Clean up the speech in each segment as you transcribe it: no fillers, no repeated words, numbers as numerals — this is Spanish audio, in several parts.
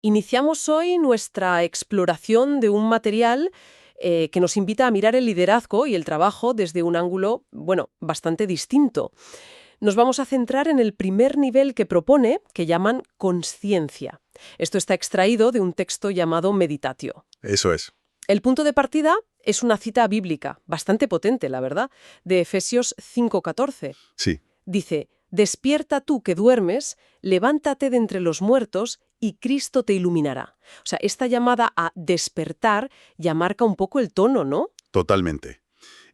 Iniciamos hoy nuestra exploración de un material que nos invita a mirar el liderazgo y el trabajo desde un ángulo, bueno, bastante distinto. Nos vamos a centrar en el primer nivel que propone, que llaman consciencia. Esto está extraído de un texto llamado Meditatio. Eso es. El punto de partida es una cita bíblica, bastante potente, la verdad, de Efesios 5:14. Sí, Dice, despierta tú que duermes, levántate de entre los muertos y Cristo te iluminará. O sea, esta llamada a despertar ya marca un poco el tono, ¿no? totalmente.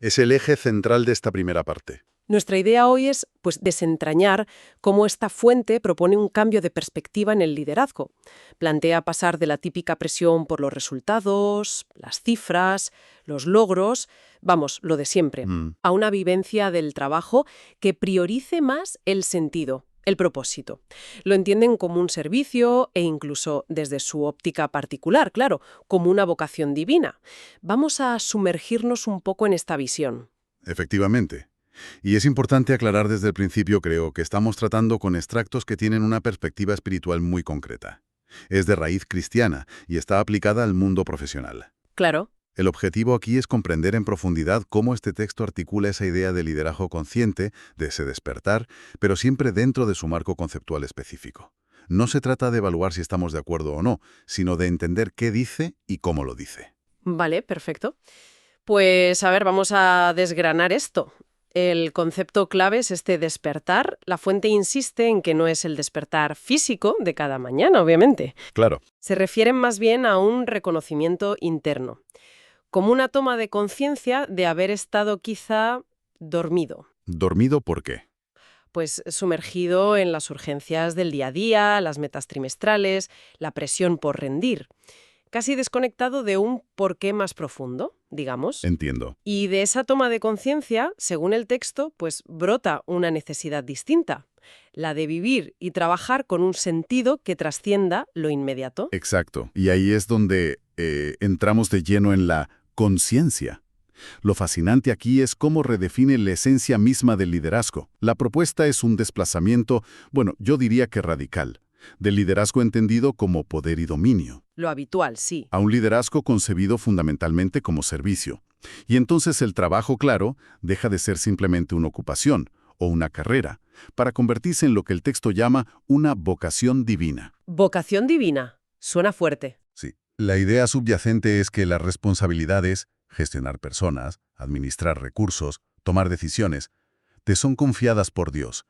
Es el eje central de esta primera parte. Nuestra idea hoy es, pues, desentrañar cómo esta fuente propone un cambio de perspectiva en el liderazgo. Plantea pasar de la típica presión por los resultados, las cifras, los logros, vamos, lo de siempre, a una vivencia del trabajo que priorice más el sentido, el propósito. Lo entienden como un servicio e incluso desde su óptica particular, claro, como una vocación divina. Vamos a sumergirnos un poco en esta visión. Efectivamente. Y es importante aclarar desde el principio, creo, que estamos tratando con extractos que tienen una perspectiva espiritual muy concreta. Es de raíz cristiana y está aplicada al mundo profesional. Claro. El objetivo aquí es comprender en profundidad cómo este texto articula esa idea de liderazgo consciente, de ese despertar, pero siempre dentro de su marco conceptual específico. No se trata de evaluar si estamos de acuerdo o no, sino de entender qué dice y cómo lo dice. Vale, perfecto. Pues a ver, vamos a desgranar esto. El concepto clave es este despertar. La fuente insiste en que no es el despertar físico de cada mañana, obviamente. Claro. Se refieren más bien a un reconocimiento interno, como una toma de conciencia de haber estado quizá dormido, ¿Dormido por qué? pues sumergido en las urgencias del día a día, las metas trimestrales, la presión por rendir, casi desconectado de un porqué más profundo, digamos. Entiendo. Y de esa toma de conciencia, según el texto, pues brota una necesidad distinta, la de vivir y trabajar con un sentido que trascienda lo inmediato. Exacto. Y ahí es donde entramos de lleno en la conciencia. Lo fascinante aquí es cómo redefine la esencia misma del liderazgo. La propuesta es un desplazamiento, bueno, yo diría que radical, del liderazgo entendido como poder y dominio, Lo habitual, sí. a un liderazgo concebido fundamentalmente como servicio. Y entonces el trabajo, claro, deja de ser simplemente una ocupación o una carrera, para convertirse en lo que el texto llama una vocación divina. Vocación divina. Suena fuerte. Sí. La idea subyacente es que la responsabilidad es gestionar personas, administrar recursos, tomar decisiones, te son confiadas por Dios.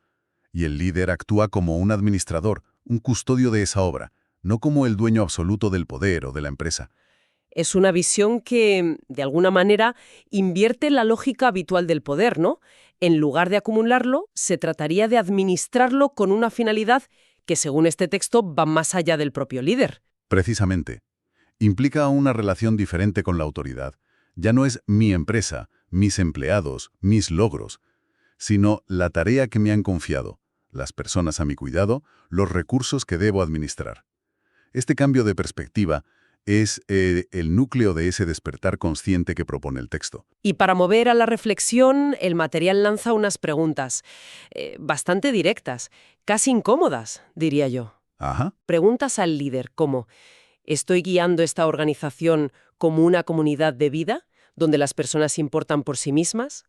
Y el líder actúa como un administrador, un custodio de esa obra, no como el dueño absoluto del poder o de la empresa. Es una visión que, de alguna manera, invierte la lógica habitual del poder, ¿no? En lugar de acumularlo, se trataría de administrarlo con una finalidad que, según este texto, va más allá del propio líder. Precisamente, implica una relación diferente con la autoridad. Ya no es mi empresa, mis empleados, mis logros, sino la tarea que me han confiado, las personas a mi cuidado, los recursos que debo administrar. Este cambio de perspectiva es el núcleo de ese despertar consciente que propone el texto. Y para mover a la reflexión, el material lanza unas preguntas bastante directas, casi incómodas, diría yo. Ajá. Preguntas al líder como, ¿estoy guiando esta organización como una comunidad de vida, donde las personas importan por sí mismas?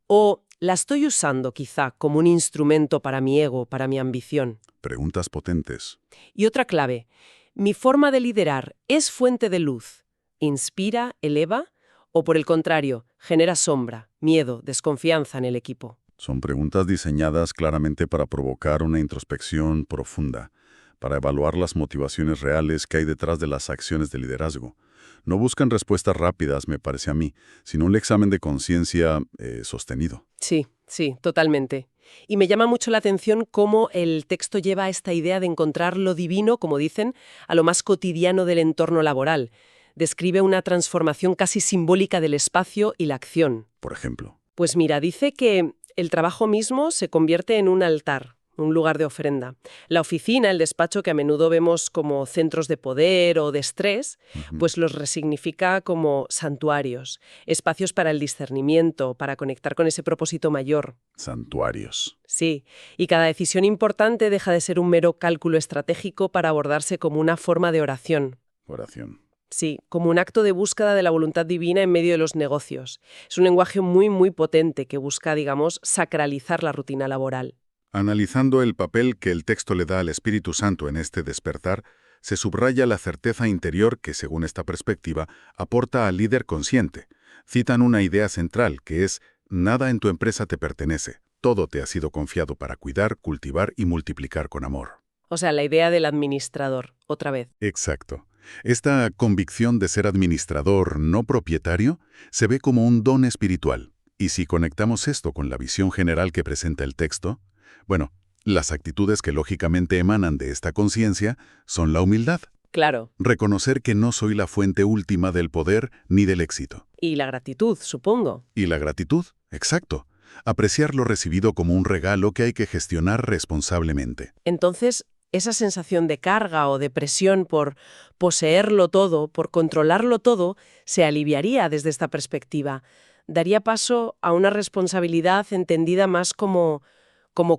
¿O la estoy usando quizá como un instrumento para mi ego, para mi ambición? Preguntas potentes. Y otra clave, ¿mi forma de liderar es fuente de luz? ¿Inspira, eleva? ¿O por el contrario, genera sombra, miedo, desconfianza en el equipo? Son preguntas diseñadas claramente para provocar una introspección profunda, para evaluar las motivaciones reales que hay detrás de las acciones de liderazgo. No buscan respuestas rápidas, me parece a mí, sino un examen de conciencia sostenido. Sí, sí, totalmente. Y me llama mucho la atención cómo el texto lleva esta idea de encontrar lo divino, como dicen, a lo más cotidiano del entorno laboral. Describe una transformación casi simbólica del espacio y la acción. Por ejemplo. Pues mira, dice que el trabajo mismo se convierte en un altar, un lugar de ofrenda. La oficina, el despacho que a menudo vemos como centros de poder o de estrés, pues los resignifica como santuarios, espacios para el discernimiento, para conectar con ese propósito mayor. Santuarios. Sí, y cada decisión importante deja de ser un mero cálculo estratégico para abordarse como una forma de oración. Oración. Sí, como un acto de búsqueda de la voluntad divina en medio de los negocios. Es un lenguaje muy, muy potente que busca, digamos, sacralizar la rutina laboral. Analizando el papel que el texto le da al Espíritu Santo en este despertar, se subraya la certeza interior que, según esta perspectiva, aporta al líder consciente. Citan una idea central, que es: nada en tu empresa te pertenece, todo te ha sido confiado para cuidar, cultivar y multiplicar con amor. O sea, la idea del administrador, otra vez. Exacto. Esta convicción de ser administrador, no propietario, se ve como un don espiritual. Y si conectamos esto con la visión general que presenta el texto, bueno, las actitudes que lógicamente emanan de esta conciencia son la humildad. Claro. Reconocer que no soy la fuente última del poder ni del éxito. Y la gratitud, supongo. Y la gratitud, exacto. Apreciar lo recibido como un regalo que hay que gestionar responsablemente. Entonces, esa sensación de carga o de presión por poseerlo todo, por controlarlo todo, se aliviaría desde esta perspectiva. Daría paso a una responsabilidad entendida más como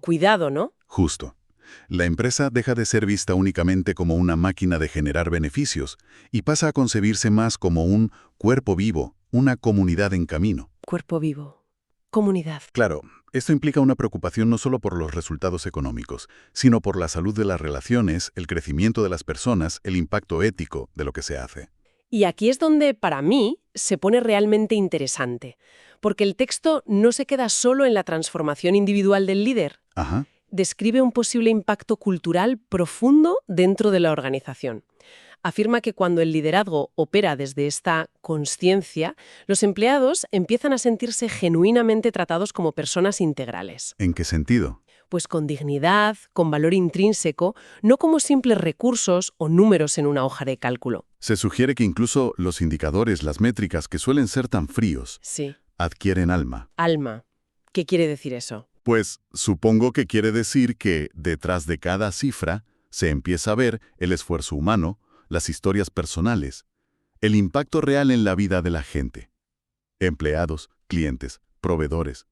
cuidado, ¿no? Justo. La empresa deja de ser vista únicamente como una máquina de generar beneficios y pasa a concebirse más como un cuerpo vivo, una comunidad en camino. Cuerpo vivo. Comunidad. Claro, esto implica una preocupación no solo por los resultados económicos, sino por la salud de las relaciones, el crecimiento de las personas, el impacto ético de lo que se hace. Y aquí es donde, para mí, se pone realmente interesante, porque el texto no se queda solo en la transformación individual del líder. Ajá. Describe un posible impacto cultural profundo dentro de la organización. Afirma que cuando el liderazgo opera desde esta consciencia, los empleados empiezan a sentirse genuinamente tratados como personas integrales. ¿En qué sentido? Pues con dignidad, con valor intrínseco, no como simples recursos o números en una hoja de cálculo. Se sugiere que incluso los indicadores, las métricas que suelen ser tan fríos, Sí. adquieren alma. Alma. ¿Qué quiere decir eso? Pues supongo que quiere decir que detrás de cada cifra se empieza a ver el esfuerzo humano, las historias personales, el impacto real en la vida de la gente. Empleados, clientes, proveedores.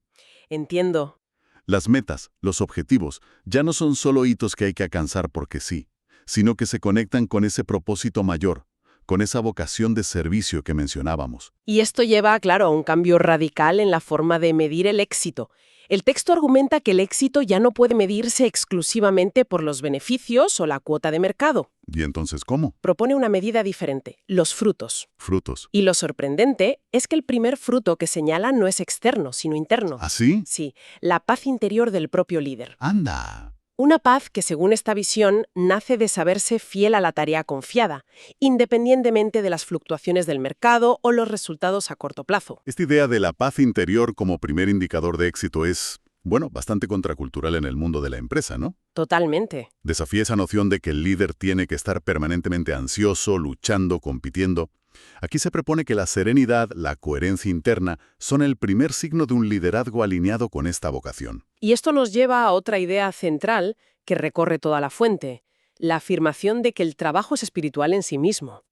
Entiendo. Las metas, los objetivos, ya no son solo hitos que hay que alcanzar porque sí, sino que se conectan con ese propósito mayor, con esa vocación de servicio que mencionábamos. Y esto lleva, claro, a un cambio radical en la forma de medir el éxito. El texto argumenta que el éxito ya no puede medirse exclusivamente por los beneficios o la cuota de mercado. ¿Y entonces cómo? Propone una medida diferente, los frutos. Frutos. Y lo sorprendente es que el primer fruto que señala no es externo, sino interno. ¿Así? Sí, la paz interior del propio líder. ¡Anda! Una paz que, según esta visión, nace de saberse fiel a la tarea confiada, independientemente de las fluctuaciones del mercado o los resultados a corto plazo. Esta idea de la paz interior como primer indicador de éxito es, bueno, bastante contracultural en el mundo de la empresa, ¿no? Totalmente. Desafía esa noción de que el líder tiene que estar permanentemente ansioso, luchando, compitiendo. Aquí se propone que la serenidad, la coherencia interna, son el primer signo de un liderazgo alineado con esta vocación. Y esto nos lleva a otra idea central que recorre toda la fuente, la afirmación de que el trabajo es espiritual en sí mismo.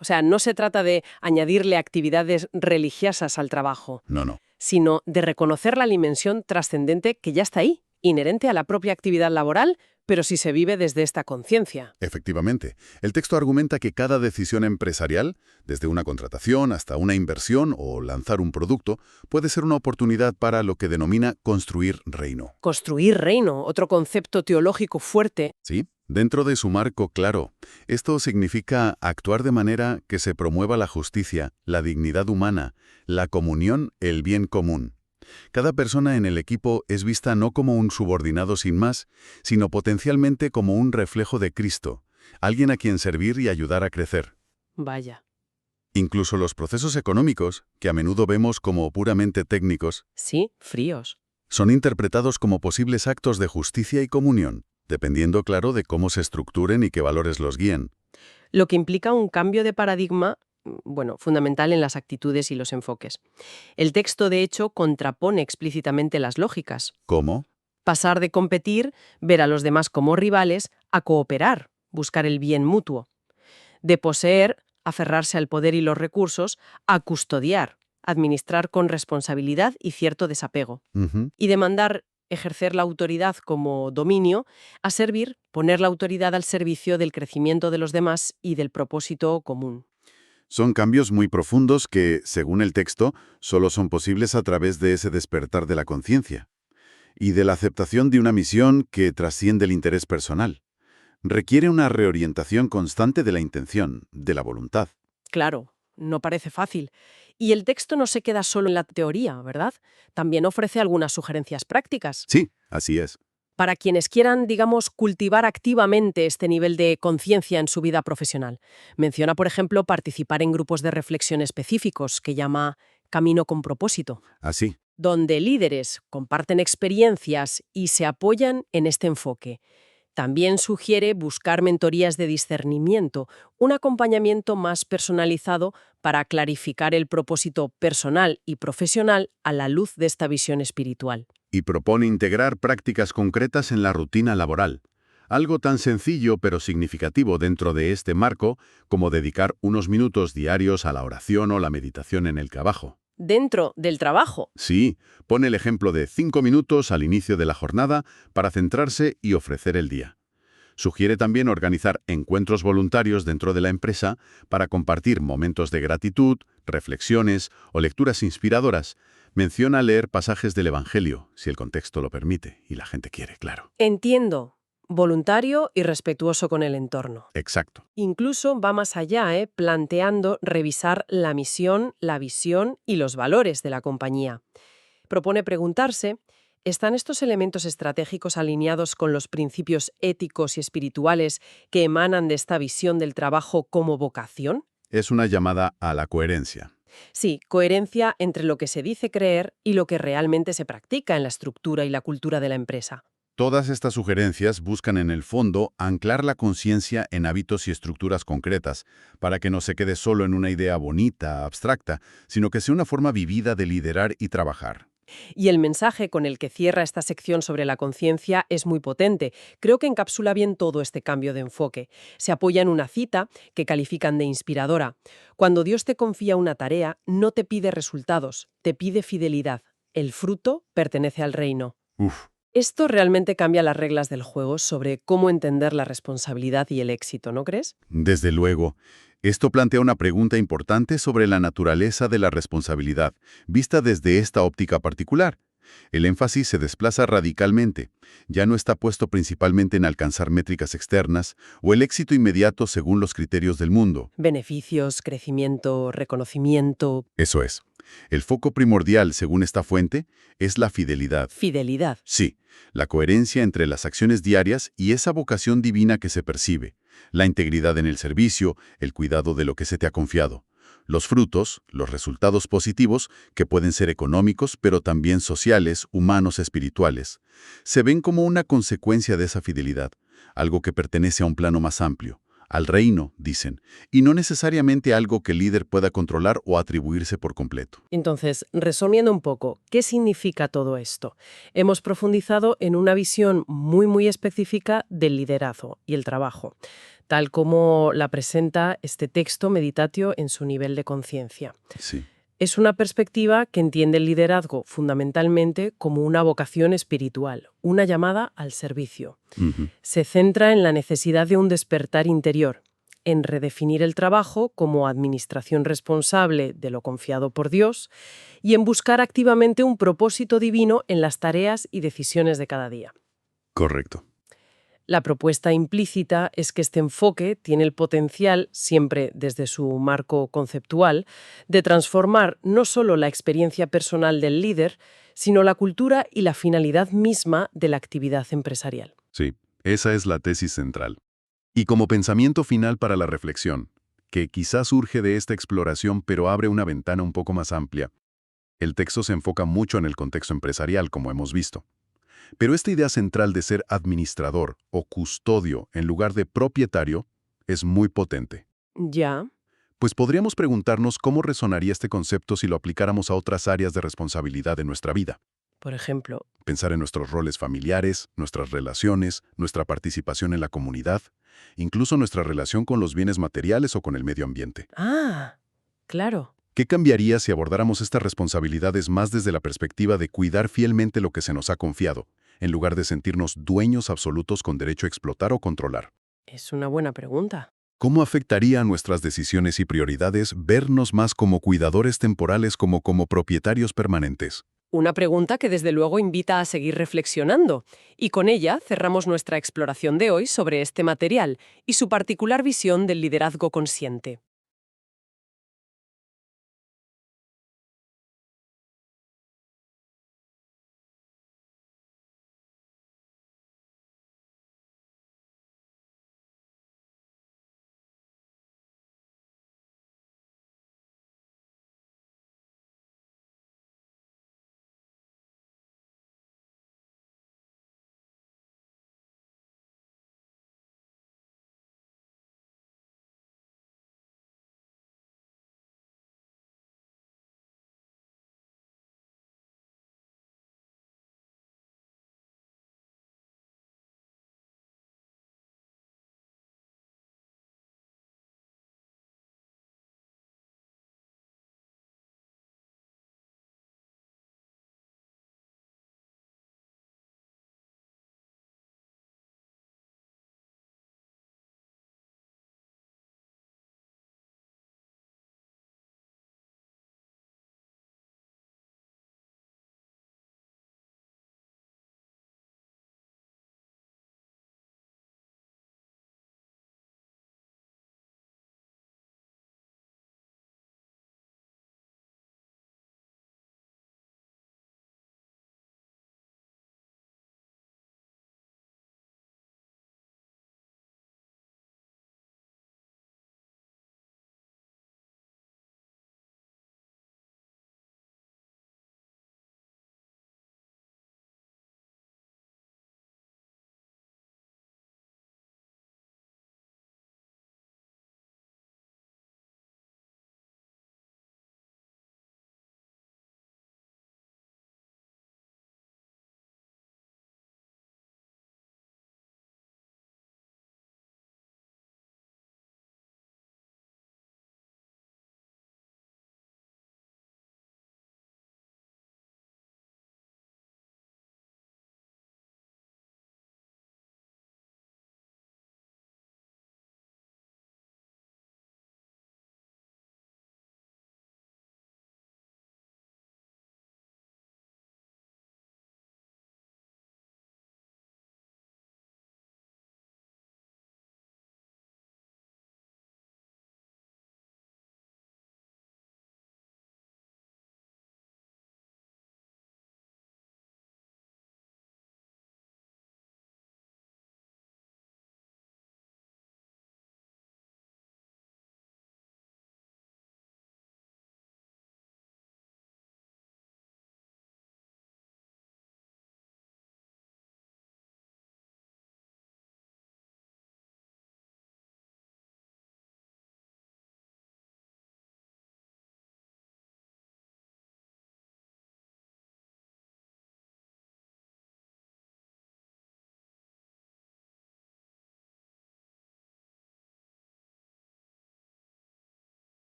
O sea, no se trata de añadirle actividades religiosas al trabajo, No. sino de reconocer la dimensión trascendente que ya está ahí, inherente a la propia actividad laboral, pero si se vive desde esta conciencia. Efectivamente, el texto argumenta que cada decisión empresarial, desde una contratación hasta una inversión o lanzar un producto, puede ser una oportunidad para lo que denomina construir reino. Construir reino, otro concepto teológico fuerte. ¿Sí? Dentro de su marco claro, esto significa actuar de manera que se promueva la justicia, la dignidad humana, la comunión, el bien común. Cada persona en el equipo es vista no como un subordinado sin más, sino potencialmente como un reflejo de Cristo, alguien a quien servir y ayudar a crecer. Vaya. Incluso los procesos económicos, que a menudo vemos como puramente técnicos, Sí, fríos. son interpretados como posibles actos de justicia y comunión, dependiendo, claro, de cómo se estructuren y qué valores los guíen. Lo que implica un cambio de paradigma, fundamental en las actitudes y los enfoques. El texto, de hecho, contrapone explícitamente las lógicas. ¿Cómo? Pasar de competir, ver a los demás como rivales, a cooperar, buscar el bien mutuo. De poseer, aferrarse al poder y los recursos, a custodiar, administrar con responsabilidad y cierto desapego. Ujú. Y demandar ejercer la autoridad como dominio, a servir, poner la autoridad al servicio del crecimiento de los demás y del propósito común. Son cambios muy profundos que, según el texto, solo son posibles a través de ese despertar de la conciencia y de la aceptación de una misión que trasciende el interés personal. Requiere una reorientación constante de la intención, de la voluntad. Claro, no parece fácil. Y el texto no se queda solo en la teoría, ¿verdad? También ofrece algunas sugerencias prácticas. Sí, así es. Para quienes quieran, digamos, cultivar activamente este nivel de conciencia en su vida profesional. Menciona, por ejemplo, participar en grupos de reflexión específicos que llama Camino con propósito, Así. donde líderes comparten experiencias y se apoyan en este enfoque. También sugiere buscar mentorías de discernimiento, un acompañamiento más personalizado para clarificar el propósito personal y profesional a la luz de esta visión espiritual. Y propone integrar prácticas concretas en la rutina laboral. Algo tan sencillo pero significativo dentro de este marco como dedicar unos minutos diarios a la oración o la meditación en el trabajo. Dentro del trabajo. Sí, pone el ejemplo de 5 minutos al inicio de la jornada para centrarse y ofrecer el día. Sugiere también organizar encuentros voluntarios dentro de la empresa para compartir momentos de gratitud, reflexiones o lecturas inspiradoras. Menciona leer pasajes del Evangelio, si el contexto lo permite y la gente quiere, claro. Entiendo. Voluntario y respetuoso con el entorno. Exacto. Incluso va más allá, planteando revisar la misión, la visión y los valores de la compañía. Propone preguntarse, ¿están estos elementos estratégicos alineados con los principios éticos y espirituales que emanan de esta visión del trabajo como vocación? Es una llamada a la coherencia. Sí, coherencia entre lo que se dice creer y lo que realmente se practica en la estructura y la cultura de la empresa. Todas estas sugerencias buscan en el fondo anclar la conciencia en hábitos y estructuras concretas, para que no se quede solo en una idea bonita, abstracta, sino que sea una forma vivida de liderar y trabajar. Y el mensaje con el que cierra esta sección sobre la conciencia es muy potente. Creo que encapsula bien todo este cambio de enfoque. Se apoya en una cita que califican de inspiradora. Cuando Dios te confía una tarea, no te pide resultados, te pide fidelidad. El fruto pertenece al reino. Uf. Esto realmente cambia las reglas del juego sobre cómo entender la responsabilidad y el éxito, ¿no crees? Desde luego, esto plantea una pregunta importante sobre la naturaleza de la responsabilidad, vista desde esta óptica particular. El énfasis se desplaza radicalmente. Ya no está puesto principalmente en alcanzar métricas externas o el éxito inmediato según los criterios del mundo. Beneficios, crecimiento, reconocimiento, Eso es. El foco primordial, según esta fuente, es la fidelidad. fidelidad. Sí, la coherencia entre las acciones diarias y esa vocación divina que se percibe, la integridad en el servicio, el cuidado de lo que se te ha confiado. Los frutos, los resultados positivos, que pueden ser económicos, pero también sociales, humanos, espirituales, se ven como una consecuencia de esa fidelidad, algo que pertenece a un plano más amplio, al reino, dicen, y no necesariamente algo que el líder pueda controlar o atribuirse por completo. Entonces, resumiendo un poco, ¿qué significa todo esto? Hemos profundizado en una visión muy específica del liderazgo y el trabajo, tal como la presenta este texto Meditatio en su nivel de conciencia. Sí. Es una perspectiva que entiende el liderazgo fundamentalmente como una vocación espiritual, una llamada al servicio. Ujú. Se centra en la necesidad de un despertar interior, en redefinir el trabajo como administración responsable de lo confiado por Dios y en buscar activamente un propósito divino en las tareas y decisiones de cada día. Correcto. La propuesta implícita es que este enfoque tiene el potencial, siempre desde su marco conceptual, de transformar no solo la experiencia personal del líder, sino la cultura y la finalidad misma de la actividad empresarial. Sí, esa es la tesis central. Y como pensamiento final para la reflexión, que quizás surge de esta exploración pero abre una ventana un poco más amplia, el texto se enfoca mucho en el contexto empresarial, como hemos visto. Pero esta idea central de ser administrador o custodio en lugar de propietario es muy potente. Ya. Pues podríamos preguntarnos cómo resonaría este concepto si lo aplicáramos a otras áreas de responsabilidad de nuestra vida. Por ejemplo. Pensar en nuestros roles familiares, nuestras relaciones, nuestra participación en la comunidad, incluso nuestra relación con los bienes materiales o con el medio ambiente. Ah, claro. ¿Qué cambiaría si abordáramos estas responsabilidades más desde la perspectiva de cuidar fielmente lo que se nos ha confiado, en lugar de sentirnos dueños absolutos con derecho a explotar o controlar? Es una buena pregunta. ¿Cómo afectaría a nuestras decisiones y prioridades vernos más como cuidadores temporales como propietarios permanentes? Una pregunta que desde luego invita a seguir reflexionando. Y con ella cerramos nuestra exploración de hoy sobre este material y su particular visión del liderazgo consciente.